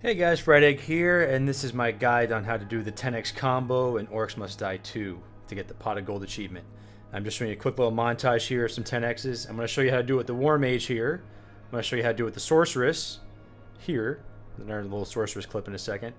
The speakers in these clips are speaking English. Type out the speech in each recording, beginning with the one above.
Hey guys, Fryedeggs here, and this is my guide on how to do the 10x combo in Orcs Must Die 2 to get the Pot of Gold achievement. I'm just showing you a quick little montage here of some 10x's. I'm going to show you how to do it with the War Mage here. I'm going to show you how to do it with the Sorceress here. Another little Sorceress clip in a second.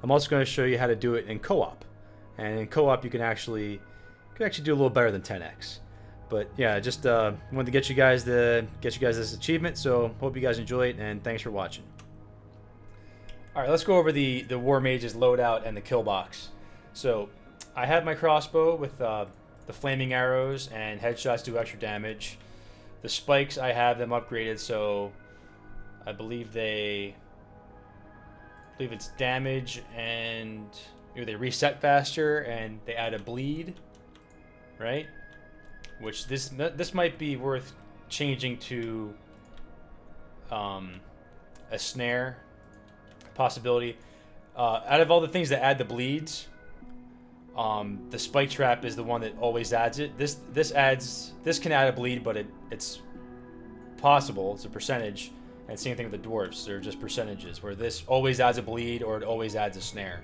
I'm also going to show you how to do it in co-op. And in co-op you can actually do a little better than 10x. But yeah, just wanted to get you guys this achievement, so hope you guys enjoy it, and thanks for watching. Alright, let's go over the War Mage's loadout and the kill box. So, I have my crossbow with the flaming arrows and headshots do extra damage. The spikes, I have them upgraded, so I believe it's damage and they reset faster and they add a bleed, right? Which this might be worth changing to a snare possibility. Out of all the things that add the bleeds, the spike trap is the one that always adds it. This can add a bleed, but it's possible. It's a percentage. And same thing with the dwarves. They're just percentages. Where this always adds a bleed, or it always adds a snare.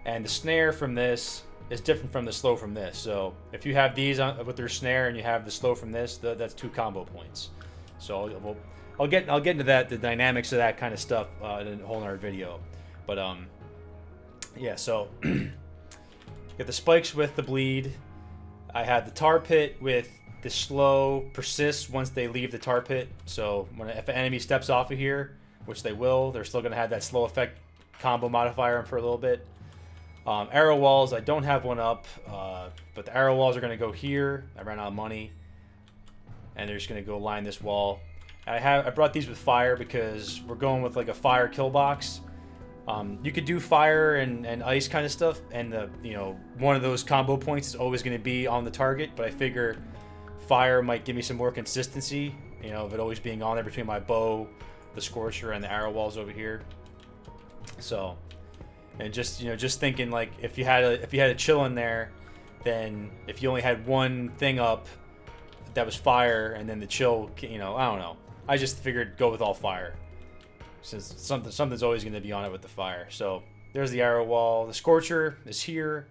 And the snare from this is different from the slow from this. So if you have these with their snare and you have the slow from this, that's 2 combo points. So I'll get into that, the dynamics of that kind of stuff in a whole nother video. But yeah, so get the spikes with the bleed. I have the tar pit with the slow persists once they leave the tar pit. So if an enemy steps off of here, which they will, they're still going to have that slow effect combo modifier for a little bit. Arrow walls, I don't have one up, but the arrow walls are going to go here. I ran out of money, and they're just going to go line this wall. I brought these with fire because we're going with like a fire kill box. You could do fire and ice kind of stuff, and one of those combo points is always going to be on the target. But I figure fire might give me some more consistency, of it always being on there between my bow, the scorcher, and the arrow walls over here. So, and just thinking, like, if you had a chill in there, then if you only had one thing up that was fire and then the chill, I don't know. I just figured go with all fire, since something's always going to be on it with the fire. So there's the arrow wall. The scorcher is here.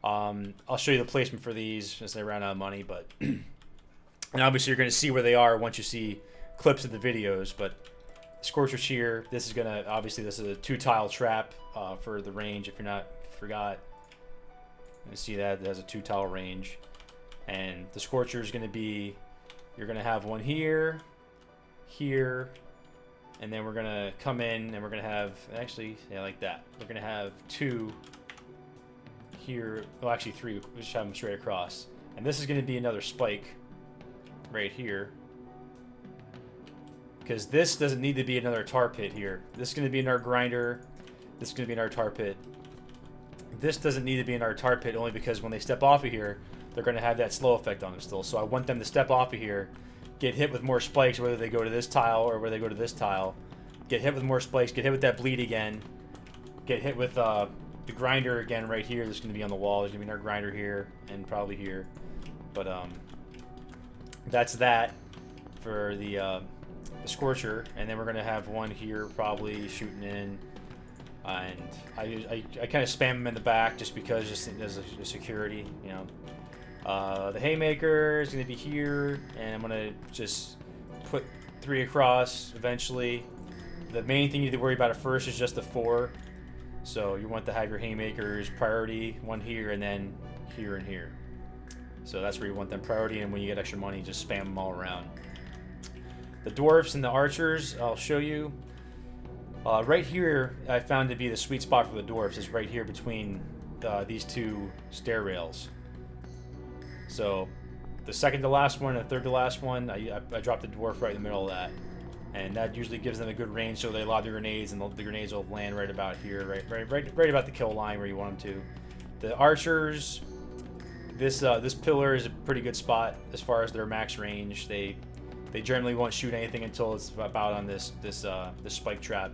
I'll show you the placement for these since I ran out of money, but and obviously you're going to see where they are once you see clips of the videos. But the scorcher's here. This is a 2-tile trap for the range. If you forgot, you see that it has a 2-tile range, and the scorcher is going to be. You're going to have one here. Here, and then we're gonna come in and we're gonna have like that. We're gonna have 2 here. Well, actually 3. We just have them straight across, and this is gonna be another spike right here, because this doesn't need to be another tar pit here. This is gonna be in our grinder. This is gonna be in our tar pit. This doesn't need to be in our tar pit only because when they step off of here, they're gonna have that slow effect on them still. So I want them to step off of here, get hit with more spikes, whether they go to this tile or whether they go to this tile. Get hit with more spikes, get hit with that bleed again. Get hit with the grinder again right here. This is going to be on the wall. There's going to be another grinder here and probably here. But that's that for the Scorcher. And then we're going to have one here probably shooting in. And I kind of spam them in the back just because, just as a security, The Haymaker is going to be here, and I'm going to just put 3 across eventually. The main thing you need to worry about at first is just the 4. So you want to have your Haymakers priority, one here, and then here and here. So that's where you want them priority, and when you get extra money, just spam them all around. The Dwarfs and the Archers, I'll show you. Right here, I found to be the sweet spot for the Dwarfs is right here between these 2 stair rails. So the second to last one and the third to last one, I dropped the dwarf right in the middle of that, and that usually gives them a good range. So they lob their grenades, and the grenades will land right about here, right about the kill line where you want them to. The archers, this pillar is a pretty good spot as far as their max range. They generally won't shoot anything until it's about on this spike trap.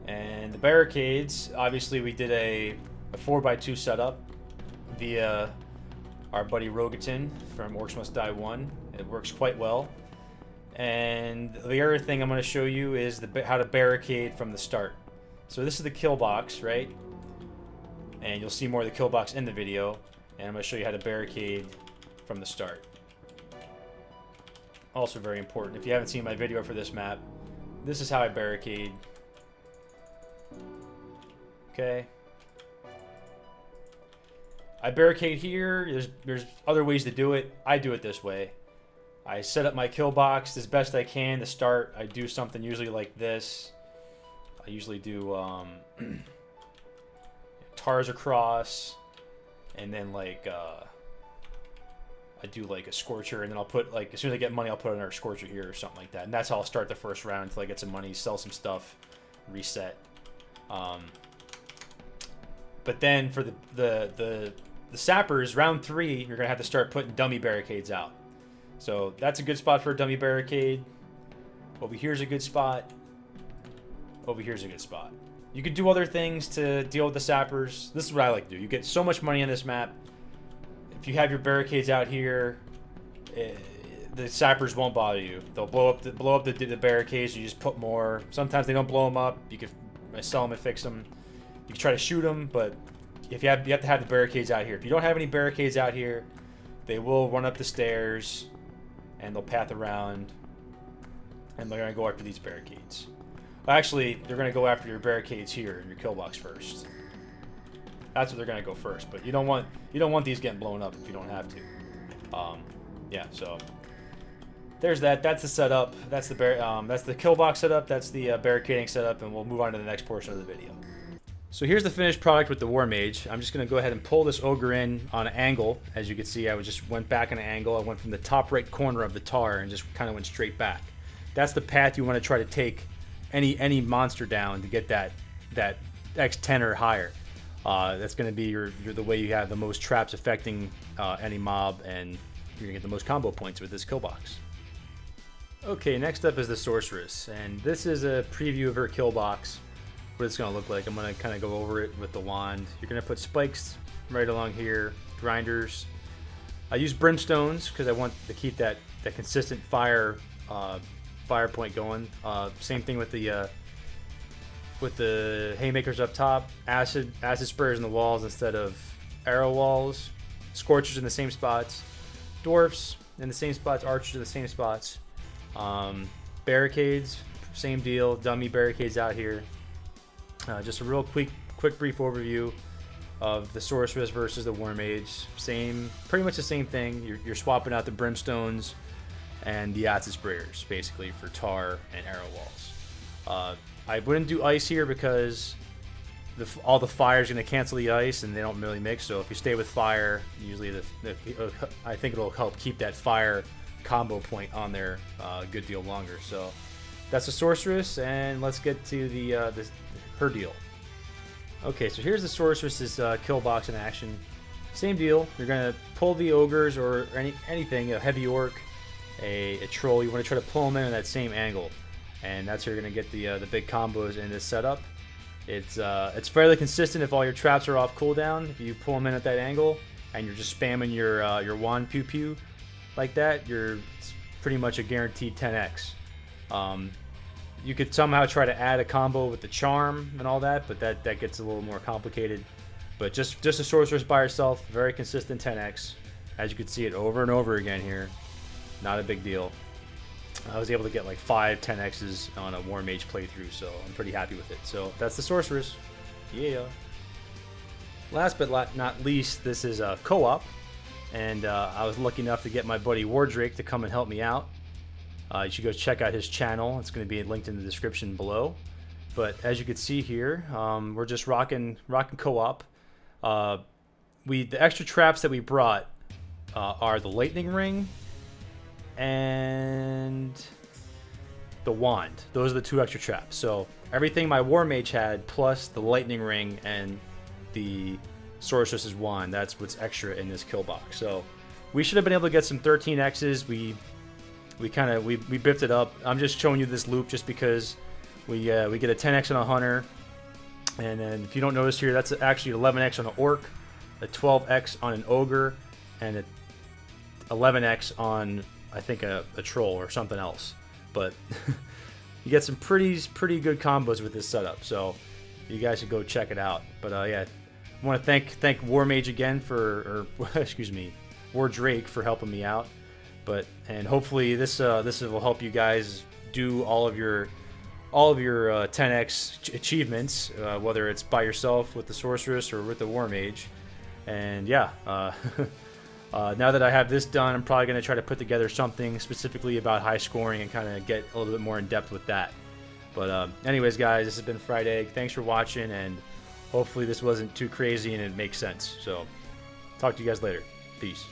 And the barricades, obviously we did a 4x2 setup via our buddy RobotEnt from Orcs Must Die 1. It works quite well. And the other thing I'm going to show you is how to barricade from the start. So this is the kill box, right? And you'll see more of the kill box in the video. And I'm going to show you how to barricade from the start. Also very important. If you haven't seen my video for this map, this is how I barricade. Okay. I barricade here. There's other ways to do it. I do it this way. I set up my kill box as best I can to start. I do something usually like this. I usually do tars across, and then like I do like a scorcher, and then I'll put like as soon as I get money, I'll put another scorcher here or something like that. And that's how I'll start the first round until I get some money, sell some stuff, reset. But then for the sappers, round 3, you're gonna have to start putting dummy barricades out. So that's a good spot for a dummy barricade. Over here's a good spot. Over here's a good spot. You could do other things to deal with the sappers. This is what I like to do. You get so much money on this map. If you have your barricades out here, the sappers won't bother you. They'll blow up the barricades. You just put more. Sometimes they don't blow them up. You can sell them and fix them. You can try to shoot them, but if you have to have the barricades out here. If you don't have any barricades out here, they will run up the stairs, and they'll path around, and they're gonna go after these barricades. Well, actually, they're gonna go after your barricades here in your kill box first. That's what they're gonna go first. But you don't want these getting blown up if you don't have to. Yeah. So there's that. That's the setup. That's the kill box setup. That's the barricading setup, and we'll move on to the next portion of the video. So here's the finished product with the War Mage. I'm just going to go ahead and pull this ogre in on an angle. As you can see, I just went back on an angle. I went from the top right corner of the tar and just kind of went straight back. That's the path you want to try to take any monster down to get that X10 or higher. That's going to be the way you have the most traps affecting any mob, and you're going to get the most combo points with this kill box. Okay, next up is the Sorceress, and this is a preview of her kill box. What it's going to look like. I'm going to kind of go over it with the wand. You're going to put spikes right along here, grinders. I use brimstones because I want to keep that consistent fire point going. Same thing with the haymakers up top. Acid sprayers in the walls instead of arrow walls. Scorchers in the same spots. Dwarfs in the same spots. Archers in the same spots. Barricades, same deal. Dummy barricades out here. Just a real quick brief overview of the Sorceress versus the War Mage. Pretty much the same thing. You're swapping out the brimstones and the acid sprayers, basically, for tar and arrow walls. I wouldn't do ice here because all the fire is going to cancel the ice, and they don't really mix. So if you stay with fire, usually I think it'll help keep that fire combo point on there a good deal longer. So that's the Sorceress, and let's get to her deal. Okay, so here's the Sorceress's kill box in action. Same deal. You're gonna pull the ogres or anything, a heavy orc, a troll. You want to try to pull them in at that same angle, and that's how you're gonna get the big combos in this setup. It's fairly consistent if all your traps are off cooldown. If you pull them in at that angle and you're just spamming your wand pew pew like that, it's pretty much a guaranteed 10x. You could somehow try to add a combo with the charm and all that, but that gets a little more complicated. But just a Sorceress by herself, very consistent 10x. As you can see it over and over again here. Not a big deal. I was able to get like 5 10x's on a War Mage playthrough, so I'm pretty happy with it. So that's the Sorceress. Yeah. Last but not least, this is a co-op. And I was lucky enough to get my buddy Wardrake to come and help me out. You should go check out his channel. It's going to be linked in the description below. But as you can see here, we're just rocking co-op. The extra traps that we brought are the lightning ring and the wand. Those are the 2 extra traps. So everything my War Mage had plus the lightning ring and the Sorceress's wand, that's what's extra in this kill box. So we should have been able to get some 13x's. We biffed it up. I'm just showing you this loop just because we get a 10x on a hunter, and then if you don't notice here, that's actually 11x on an orc, a 12x on an ogre, and a 11x on I think a troll or something else. but you get some pretty good combos with this setup. So you guys should go check it out. But yeah, I want to thank War Mage again for, or excuse me, War Drake for helping me out. And hopefully this will help you guys do all of your 10x achievements, whether it's by yourself with the Sorceress or with the War Mage. And yeah, now that I have this done, I'm probably going to try to put together something specifically about high scoring and kind of get a little bit more in depth with that. But anyways, guys, this has been Fryedeggs. Thanks for watching, and hopefully this wasn't too crazy and it makes sense. So talk to you guys later. Peace.